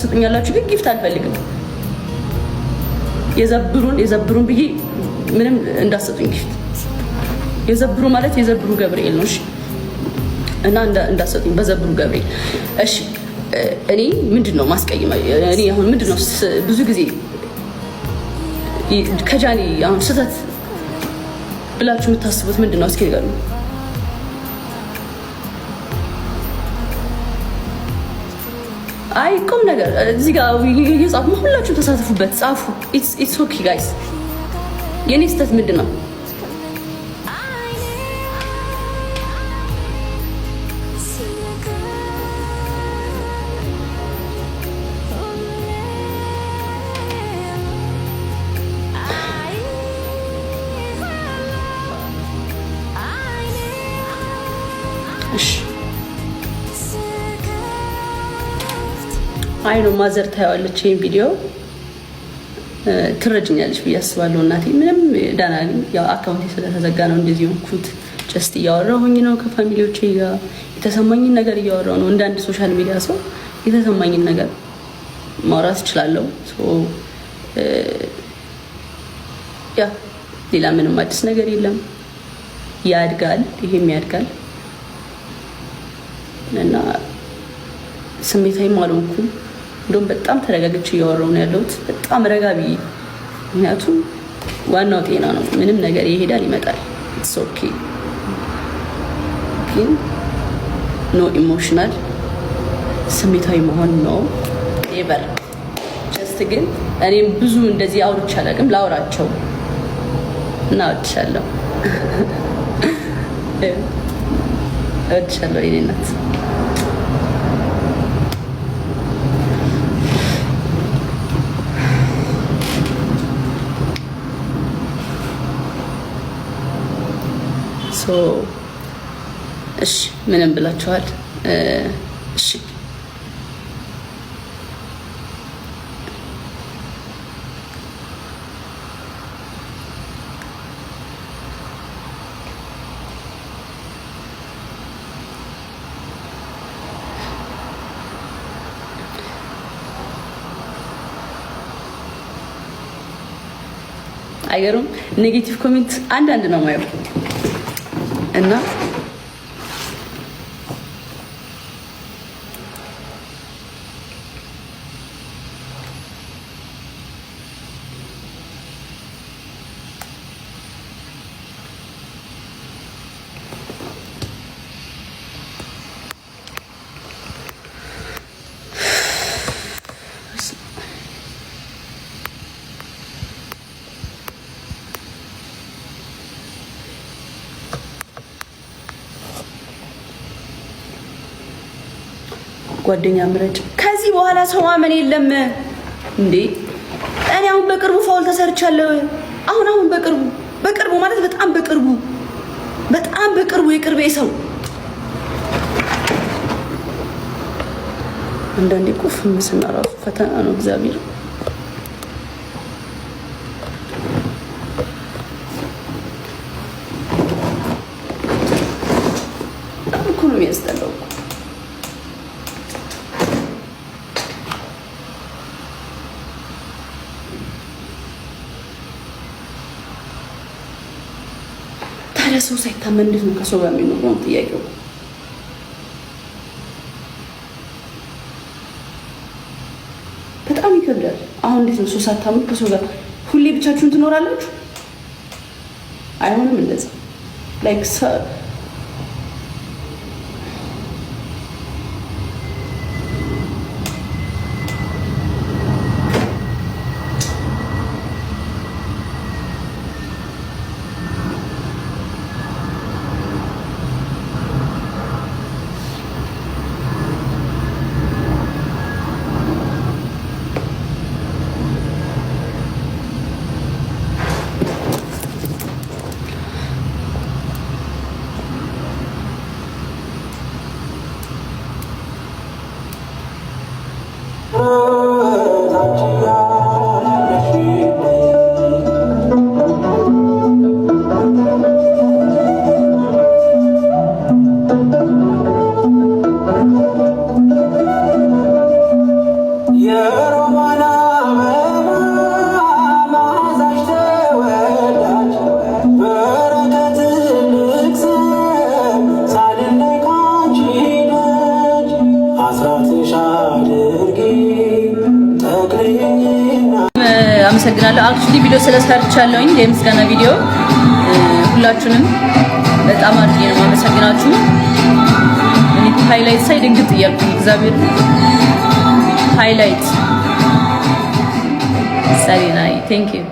ትሰጡኛላችሁ ግን ጊፍት አልፈልግም። የዘብሩን ብዬ ምንም እንዳሰጡኝ ጊፍት የዘብሩ ማለት የዘብሩ ገብርኤል ነው። እሺ እና እንዳሰጡኝ በዘብሩ ገብርኤል። እሺ እኔ ምንድነው ማስቀየም? እኔ አሁን ምንድነው ብዙ ጊዜ ከጃኒ አሁን ስህተት ብላችሁ የምታስቡት ምንድነው? እስኪ ንገሩኝ። አይ ቁም ነገር እዚህ ጋር እየጻፉ ሁላችሁ ተሳተፉበት፣ ጻፉ። ኢትስ ኦኬ ጋይስ። የኔ ስህተት ምንድነው? አይ ነው ማዘር ታያለች ይሄን ቪዲዮ ትረጅኛለች ብዬ አስባለሁ። እናቴ ምንም ዳና ያው አካውንቴ ስለተዘጋ ነው እንደዚህ ሆንኩት። ጀስት እያወራሁኝ ነው ከፋሚሊዎቼ ጋር የተሰማኝን ነገር እያወራሁ ነው። እንደ አንድ ሶሻል ሚዲያ ሰው የተሰማኝን ነገር ማውራት እችላለሁ። ያ ሌላ ምንም አዲስ ነገር የለም። ያድጋል፣ ይሄም ያድጋል እና ስሜታዊም አልሆንኩም። እንደውም በጣም ተረጋግቼ እያወራሁ ነው ያለሁት፣ በጣም ረጋ ብዬ። ምክንያቱም ዋናው ጤና ነው። ምንም ነገር ይሄዳል ይመጣል። ኢትስ ኦኬ። ግን ኖ ኢሞሽናል ስሜታዊ መሆን ነው ኤቨር። ጀስት ግን እኔም ብዙ እንደዚህ አውርቼ አላውቅም። ላውራቸው እና እወድሻለሁ፣ እወድሻለሁ የኔ እናት። እሺ ምንም ብላችኋል። እሺ አይገርም። ኔጌቲቭ ኮሜንት አንዳንድ ነው ማየው እና ጓደኛ ምረጭ። ከዚህ በኋላ ሰው ማመን የለም እንዴ? እኔ አሁን በቅርቡ ፋውል ተሰርቻለሁ። አሁን በቅርቡ ማለት በጣም በቅርቡ የቅርቤ ሰው አንዳንዴ እኮ ፍምስና ራሱ ፈተና ነው። እግዚአብሔር እኮ ነው የሚያስጠላው። ሰው ሳይታመን እንዴት ነው ከሰው ጋር የሚኖረው? ጥያቄው በጣም ይከብዳል። አሁን እንዴት ነው ሰው ሳታምኑ ከሰው ጋር ሁሌ ብቻችሁን ትኖራላችሁ? አይሆንም እንደዛ ላይክ አመሰግናለሁ። አክቹሊ ቪዲዮ ስለሰርቻለሁኝ የምስጋና ቪዲዮ ሁላችሁንም በጣም አድርጌ ነው የማመሰግናችሁ። እኔ ሃይላይት ሳይ ድንግጥ እያልኩ እግዚአብሔር ሃይላይት ሰሊናይ ቴንክ ዩ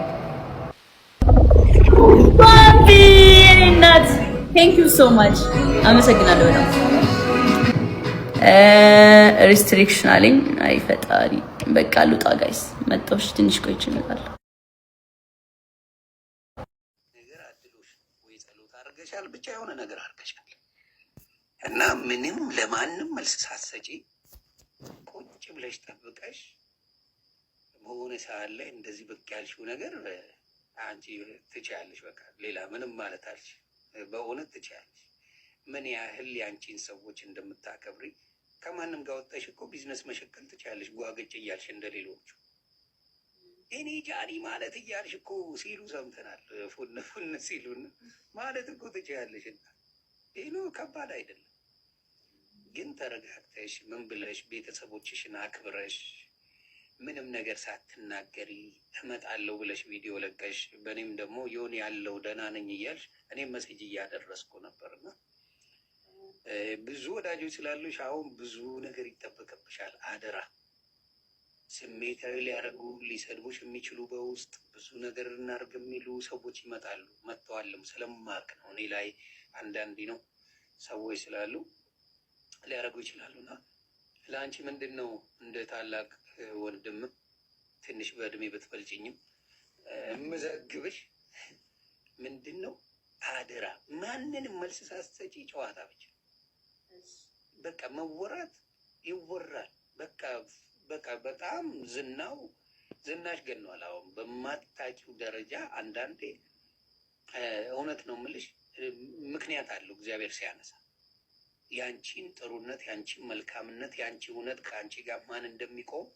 ባቢ እናት ቴንክ ዩ ሶ ማች አመሰግናለሁ በጣም ሪስትሪክሽን አለኝ። አይ ፈጣሪ በቃ ልውጣ ጋይስ መጣሁሽ ትንሽ ቆይቼ እመጣለሁ። ነገር አድሎሽ ወይ ጸሎት አድርገሻል ብቻ የሆነ ነገር አድርገሻል እና ምንም ለማንም መልስ ሳትሰጪ ቁጭ ብለሽ ጠብቀሽ በሆነ ሰዓት ላይ እንደዚህ ብቅ ያልሽው ነገር አንቺ ትችያለሽ። በቃ ሌላ ምንም ማለት አልሽ። በእውነት ትችያለሽ። ምን ያህል የአንቺን ሰዎች እንደምታከብሪ ከማንም ጋር ወጣሽ እኮ ቢዝነስ መሸቀል ትችያለሽ። ጓገጭ እያልሽ እንደሌሎቹ እኔ ጃኒ ማለት እያልሽ እኮ ሲሉ ሰምተናል። ፉን ፉን ሲሉን ማለት እኮ ትችያለሽ። እና ይሄ ከባድ አይደለም። ግን ተረጋግተሽ ምን ብለሽ ቤተሰቦችሽን አክብረሽ ምንም ነገር ሳትናገሪ እመጣለሁ ብለሽ ቪዲዮ ለቀሽ በእኔም ደግሞ የሆነ ያለው ደህና ነኝ እያልሽ እኔም መሴጅ እያደረስኩ ነበርና ብዙ ወዳጆች ስላሉሽ አሁን ብዙ ነገር ይጠበቅብሻል። አደራ ስሜታዊ ሊያደርጉ ሊሰድቡሽ የሚችሉ በውስጥ ብዙ ነገር እናድርግ የሚሉ ሰዎች ይመጣሉ። መጥተዋልም ስለማቅ ነው። እኔ ላይ አንዳንዴ ነው ሰዎች ስላሉ ሊያደርጉ ይችላሉና ለአንቺ ምንድን ነው እንደ ታላቅ ወንድም ትንሽ በእድሜ ብትበልጭኝም የምዘግብሽ ምንድን ነው አደራ ማንንም መልስ ሳትሰጪ ጨዋታ ብቻ በቃ መወራት ይወራል። በቃ በጣም ዝናሽ ገኗል። አሁን በማታውቂው ደረጃ አንዳንዴ እውነት ነው የምልሽ ምክንያት አለው እግዚአብሔር ሲያነሳ ያንቺን ጥሩነት፣ ያንቺን መልካምነት፣ ያንቺ እውነት ከአንቺ ጋር ማን እንደሚቆም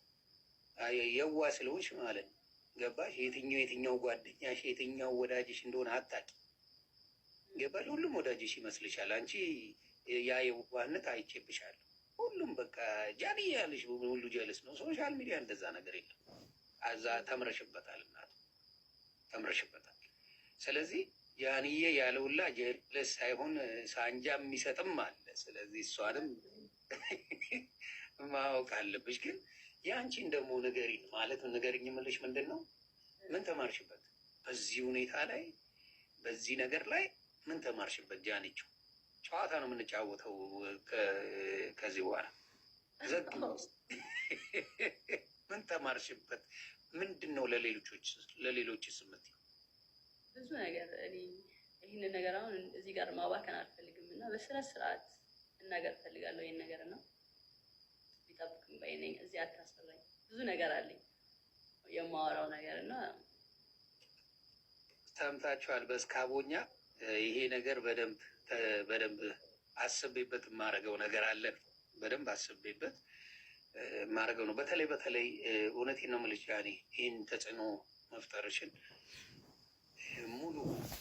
የዋ ስለሆንሽ ማለት ነው። ገባሽ? የትኛው ጓደኛሽ የትኛው ወዳጅሽ እንደሆነ አታውቂ። ገባሽ? ሁሉም ወዳጅሽ ይመስልሻል። አንቺ ያ የዋህነት አይቼብሻለሁ። ሁሉም በቃ ጃኒ ያለሽ ሁሉ ጀልስ ነው። ሶሻል ሚዲያ እንደዛ ነገር የለም። አዛ ተምረሽበታል፣ እናት ተምረሽበታል። ስለዚህ ጃንዬ ያለውላ ጀልስ ሳይሆን ሳንጃ የሚሰጥም አለ። ስለዚህ እሷንም ማወቅ አለብሽ። ግን የአንቺን ደግሞ ንገሪኝ ማለት ንገሪኝ የምልሽ ምንድን ነው ምን ተማርሽበት በዚህ ሁኔታ ላይ በዚህ ነገር ላይ ምን ተማርሽበት? ጃኒቹ ጨዋታ ነው የምንጫወተው ከዚህ በኋላ ዘግ ምን ተማርሽበት? ምንድን ነው ለሌሎች ስምት ብዙ ነገር እኔ ይህንን ነገር አሁን እዚህ ጋር ማባከን አልፈልግም እና በስነ ስርዓት እናገር ፈልጋለሁ። ይሄን ነገር ነው ቢጠብቅም ባይነኝ እዚህ አታስፈራኝ። ብዙ ነገር አለኝ የማወራው ነገር እና ሰምታችኋል። በስካቦኛ ይሄ ነገር በደንብ አስቤበት የማደርገው ነገር አለ። በደንብ አስቤበት የማደርገው ነው። በተለይ እውነቴን ነው የምልሽ ያኔ ይህን ተጽዕኖ መፍጠርሽን ሙሉ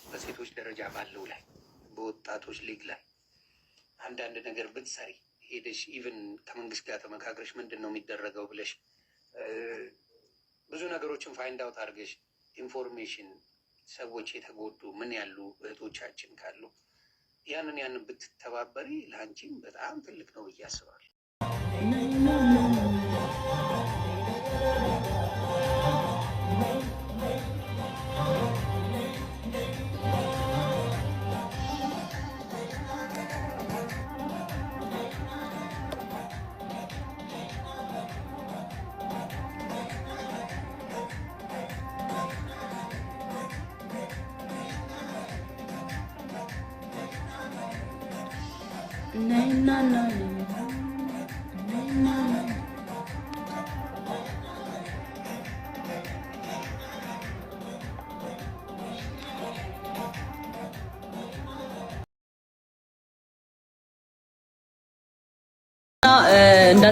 በሴቶች ደረጃ ባለው ላይ በወጣቶች ሊግ ላይ አንዳንድ ነገር ብትሰሪ ሄደሽ ኢቭን ከመንግስት ጋር ተመካክረሽ ምንድን ነው የሚደረገው ብለሽ ብዙ ነገሮችን ፋይንድ አውት አድርገሽ ኢንፎርሜሽን ሰዎች የተጎዱ ምን ያሉ እህቶቻችን ካሉ ያንን ብትተባበሪ ለአንቺም በጣም ትልቅ ነው ብዬ አስባለሁ።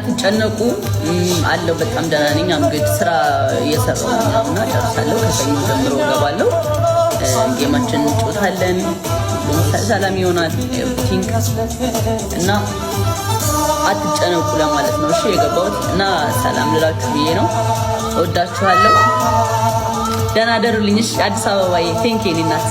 እንዳትጨነቁ አለው። በጣም ደህና ነኝ። እንግዲህ ስራ እየሰራሁ ነውና ጨርሳለሁ። ከሰኞ ጀምሮ እገባለሁ። ጌማችን እንጫወታለን። ሰላም ይሆናል ኤቭሪቲንግ እና አትጨነቁ ለማለት ነው። እሺ የገባሁት እና ሰላም ልላችሁ ብዬ ነው። እወዳችኋለሁ። ደህና ደሩልኝ። እሺ አዲስ አበባዬ ቴንክ ዩ እናት